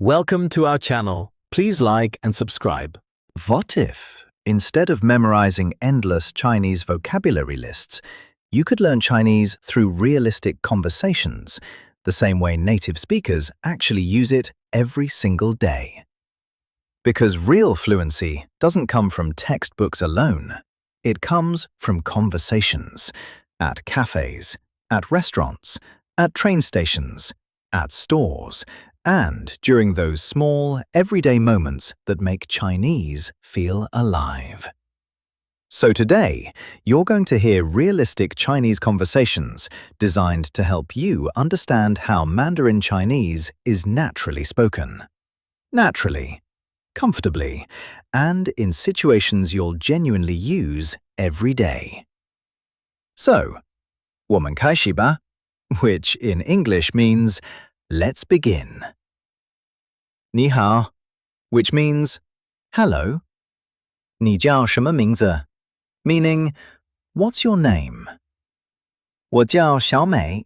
Welcome to our channel. Please like and subscribe. What if, instead of memorizing endless Chinese vocabulary lists, you could learn Chinese through realistic conversations, the same way native speakers actually use it every single day? Because real fluency doesn't come from textbooks alone. It comes from conversations, at cafes, at restaurants, at train stations, at stores, and during those small, everyday moments that make Chinese feel alive. So today, you're going to hear realistic Chinese conversations designed to help you understand how Mandarin Chinese is naturally spoken. Naturally, comfortably, and in situations you'll genuinely use every day. So, 我们开始吧, which in English means let's begin. 你好, which means hello. 你叫什么名字? Meaning, what's your name? 我叫小美,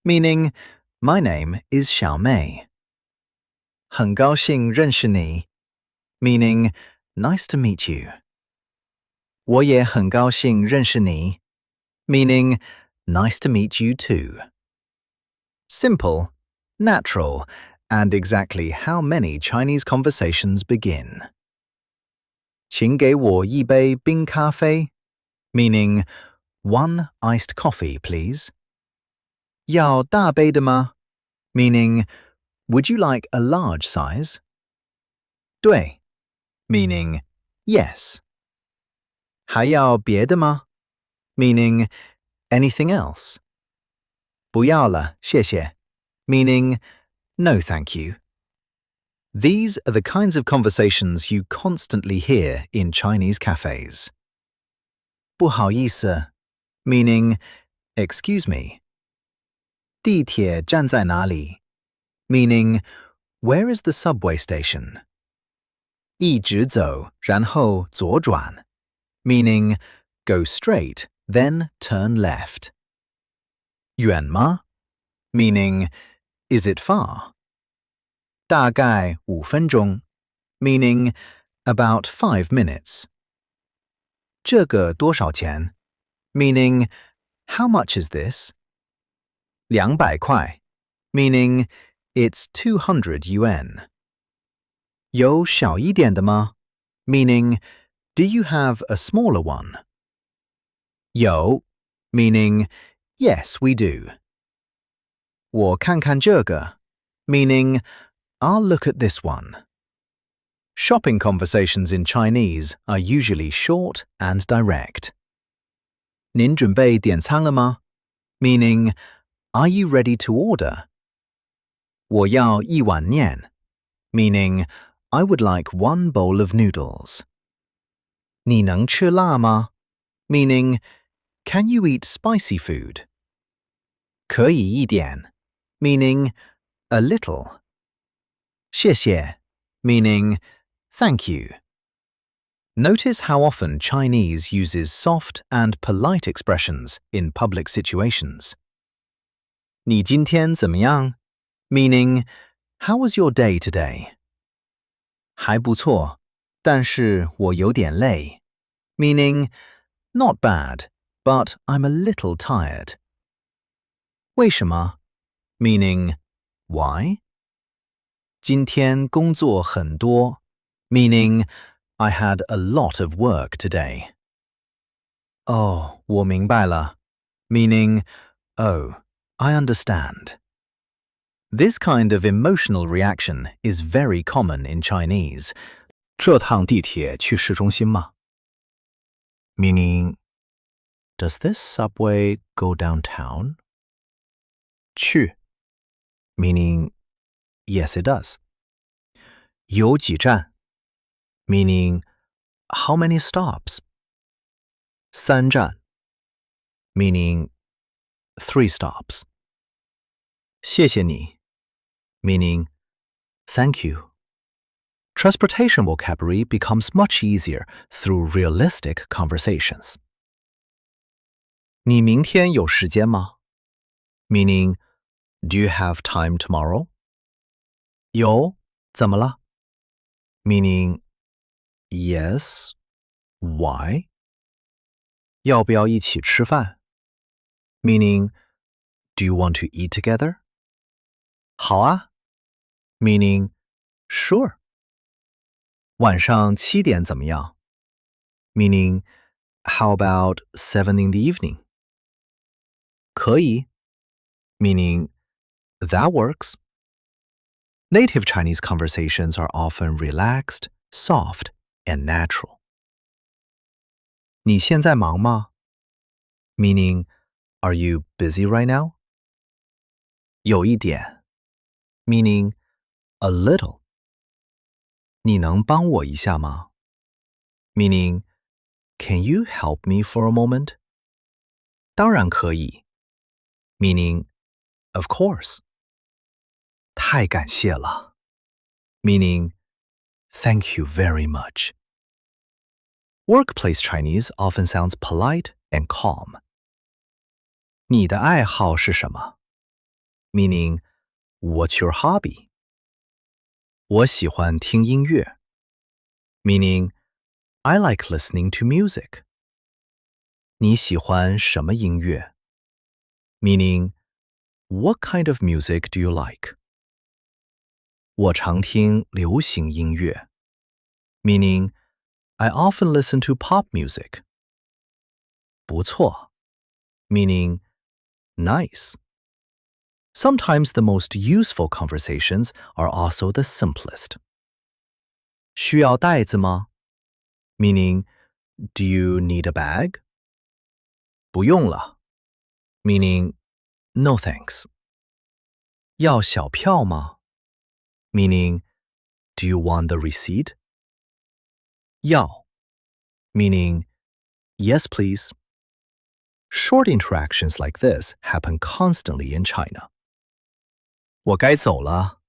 meaning, my name is 小美. 很高兴认识你, meaning, nice to meet you. 我也很高兴认识你, meaning, nice to meet you too. Simple, natural, and exactly how many Chinese conversations begin. 请给我一杯冰咖啡, meaning, one iced coffee, please. 要大杯的吗? Meaning, would you like a large size? 对, meaning, yes. 还要别的吗? Meaning, anything else? 不要了，谢谢, meaning, no thank you. These are the kinds of conversations you constantly hear in Chinese cafes. 不好意思, meaning, excuse me. 地铁站在哪里? Meaning, where is the subway station? 一直走，然后左转, meaning, go straight, then turn left. 远吗? Meaning, is it far? 大概5分钟, meaning, about 5 minutes. 这个多少钱? Meaning, how much is this? 200块, meaning, it's 200 yuan. 有小一点的吗? Meaning, do you have a smaller one? 有, meaning, yes, we do. 我看看这个, meaning, I'll look at this one. Shopping conversations in Chinese are usually short and direct. 您准备点餐了吗? Meaning, are you ready to order? 我要一碗面, meaning, I would like one bowl of noodles. 你能吃辣吗? Meaning, can you eat spicy food? 可以一点, meaning, a little. 谢谢, meaning, thank you. Notice how often Chinese uses soft and polite expressions in public situations. 你今天怎么样? Meaning, how was your day today? 还不错, 但是我有点累. Meaning, not bad, but I'm a little tired. 为什么? Meaning, why? 今天工作很多, meaning, I had a lot of work today. 哦，我明白了, meaning, oh, I understand. This kind of emotional reaction is very common in Chinese. 这趟地铁去市中心吗? Meaning, does this subway go downtown? 去, meaning, yes, it does. 有几站? Meaning, how many stops? 三站, meaning, 3 stops. 谢谢你, meaning, thank you. Transportation vocabulary becomes much easier through realistic conversations. 你明天有时间吗? Meaning, do you have time tomorrow? 有,怎么了 meaning yes, why? 要不要一起吃饭 meaning do you want to eat together? 好啊 meaning sure. 晚上7点怎么样 meaning how about 7 in the evening? 可以 meaning that works. Native Chinese conversations are often relaxed, soft, and natural. 你现在忙吗 meaning are you busy right now? 有一点 meaning a little. 你能帮我一下吗 meaning can you help me for a moment? 当然可以 meaning of course. 太感谢了 meaning thank you very much. Workplace Chinese often sounds polite and calm. 你的爱好是什么 meaning what's your hobby? 我喜欢听音乐 meaning I like listening to music. 你喜欢什么音乐 meaning what kind of music do you like? 我常听流行音乐 meaning I often listen to pop music. 不错 meaning nice. Sometimes the most useful conversations are also the simplest. 需要袋子吗 meaning do you need a bag? 不用了 meaning no thanks. 要小票吗 meaning do you want the receipt? 要 meaning yes please. Short interactions like this happen constantly in China. 我该走了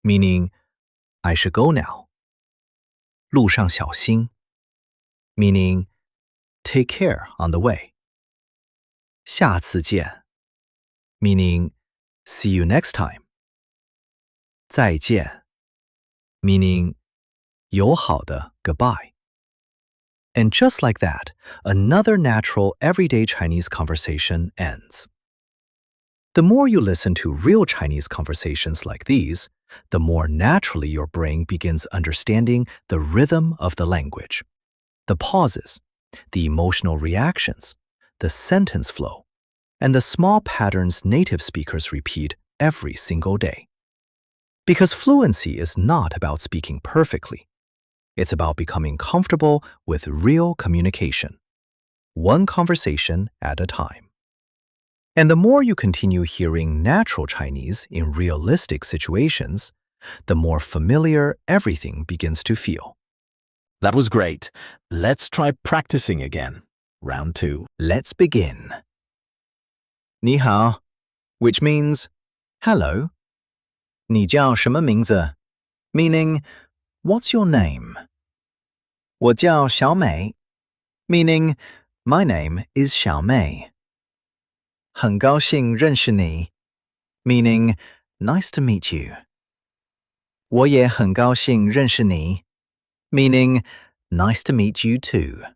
meaning I should go now. 路上小心 meaning take care on the way. 下次见 meaning see you next time. 再见 meaning 友好的 goodbye. And just like that, another natural everyday Chinese conversation ends. The more you listen to real Chinese conversations like these, the more naturally your brain begins understanding the rhythm of the language, the pauses, the emotional reactions, the sentence flow, and the small patterns native speakers repeat every single day. Because fluency is not about speaking perfectly. It's about becoming comfortable with real communication, one conversation at a time. And the more you continue hearing natural Chinese in realistic situations, the more familiar everything begins to feel. That was great. Let's try practicing again. Round 2. Let's begin. 你好, which means hello. 你叫什么名字? Meaning, what's your name? 我叫小美, meaning, my name is 小美. 很高兴认识你, meaning, nice to meet you. 我也很高兴认识你, meaning, nice to meet you too.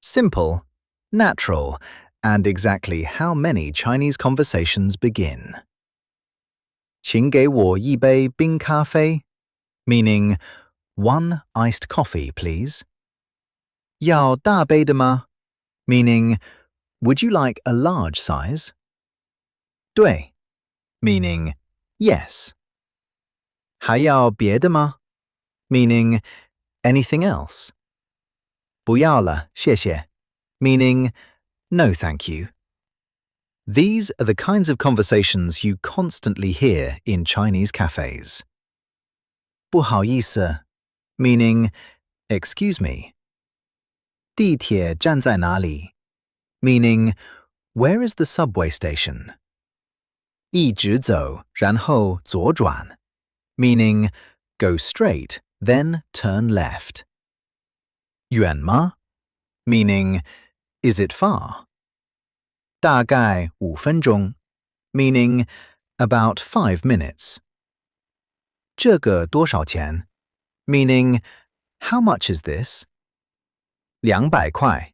Simple, natural, and exactly how many Chinese conversations begin. 请给我一杯冰咖啡, meaning, one iced coffee, please. 要大杯的吗? Meaning, would you like a large size? 对, meaning, yes. 还要别的吗? Meaning, anything else. 不要了, 谢谢, meaning, no thank you. These are the kinds of conversations you constantly hear in Chinese cafes. 不好意思, meaning, excuse me. 地铁站在哪里? Meaning, where is the subway station? 一直走, 然后左转, meaning, go straight, then turn left. 远吗? Meaning, is it far? 大概5分钟, meaning, about 5 minutes. 这个多少钱 meaning how much is this? 200块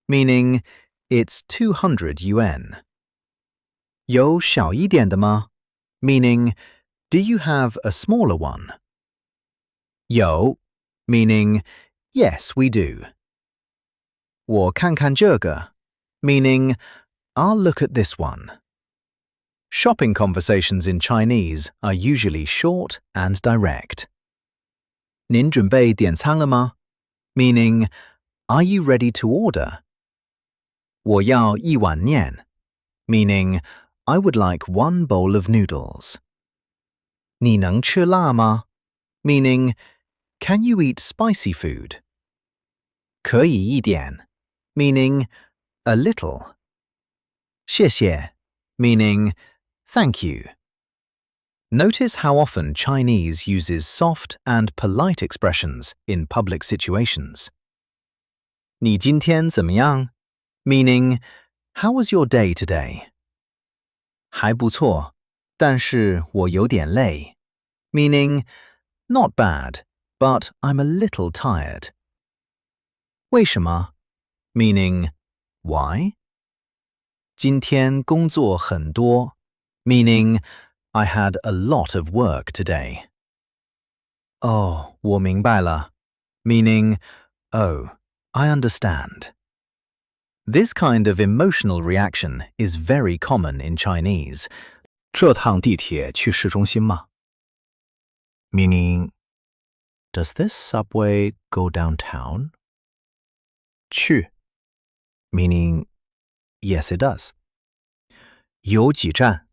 meaning it's 200 yuan. 有小一点的吗 meaning do you have a smaller one? 有 meaning yes, we do. 我看看这个 meaning I'll look at this one. Shopping conversations in Chinese are usually short and direct. 您准备点餐了吗 meaning are you ready to order? 我要一碗面 meaning I would like one bowl of noodles. 你能吃辣吗 meaning can you eat spicy food? 可以一点 meaning a little. 谢谢 meaning thank you. Notice how often Chinese uses soft and polite expressions in public situations. 你今天怎么样 meaning how was your day today? 还不错，但是我有点累 meaning not bad, but I'm a little tired. 为什么 meaning why? 今天工作很多 meaning I had a lot of work today. 哦，我明白了 meaning oh, I understand. This kind of emotional reaction is very common in Chinese. 这趟地铁去市中心吗 meaning does this subway go downtown? 去 meaning yes, it does. 有几站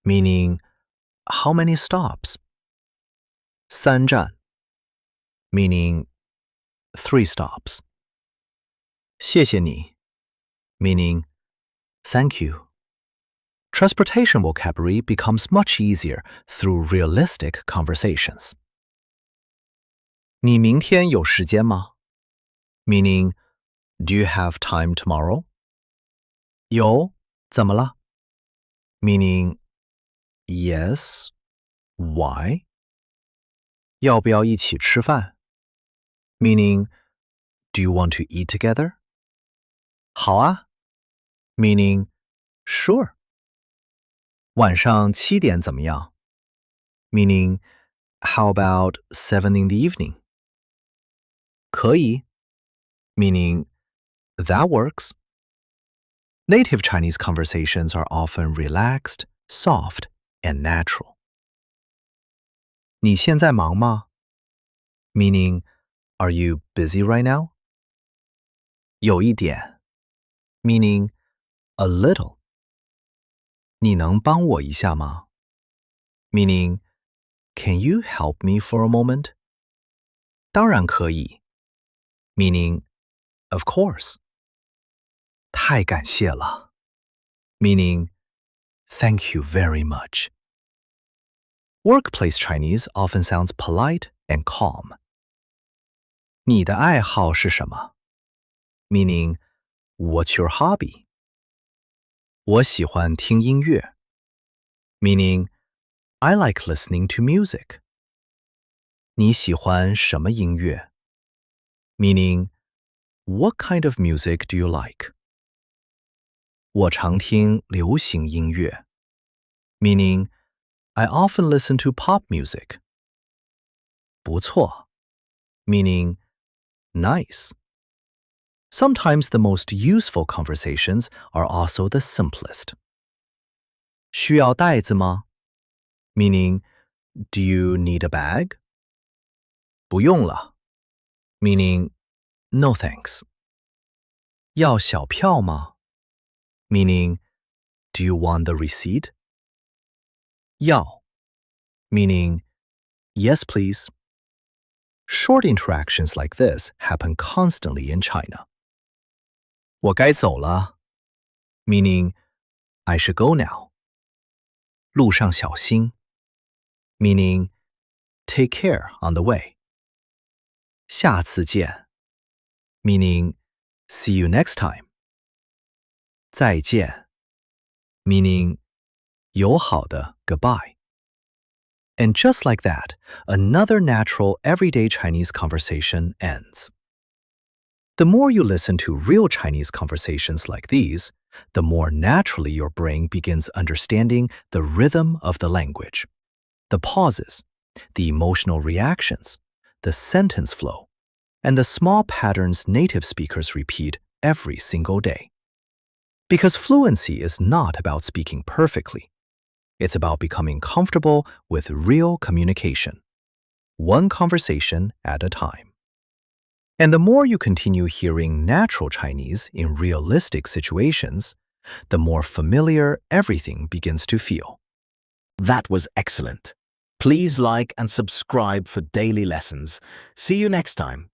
meaning how many stops? 三站 meaning 3 stops. 谢谢你 meaning thank you. Transportation vocabulary becomes much easier through realistic conversations. 你明天有时间吗 meaning do you have time tomorrow? 有，怎么了 meaning yes, why? 要不要一起吃饭 meaning do you want to eat together? 好啊 meaning sure. 晚上7点怎么样 meaning how about 7 in the evening? 可以 meaning that works. Native Chinese conversations are often relaxed, soft, and natural. 你现在忙吗 meaning are you busy right now? 有一点 meaning a little. 你能帮我一下吗 meaning can you help me for a moment? 当然可以 meaning of course. 太感谢了 meaning thank you very much. Workplace Chinese often sounds polite and calm. 你的爱好是什么 meaning what's your hobby? 我喜欢听音乐 meaning I like listening to music. 你喜欢什么音乐 meaning what kind of music do you like? 我常听流行音乐 meaning I often listen to pop music. 不错 meaning nice. Sometimes the most useful conversations are also the simplest. 需要袋子吗 meaning do you need a bag? 不用了 meaning no thanks. 要小票吗 meaning do you want the receipt? 要 meaning yes, please. Short interactions like this happen constantly in China. 我该走了 meaning I should go now. 路上小心 meaning take care on the way. 下次见 meaning see you next time. 再见 meaning 友好的 goodbye. And just like that, another natural, everyday Chinese conversation ends. The more you listen to real Chinese conversations like these, the more naturally your brain begins understanding the rhythm of the language, the pauses, the emotional reactions, the sentence flow, and the small patterns native speakers repeat every single day. Because fluency is not about speaking perfectly. It's about becoming comfortable with real communication, one conversation at a time. And the more you continue hearing natural Chinese in realistic situations, the more familiar everything begins to feel. That was excellent. Please like and subscribe for daily lessons. See you next time.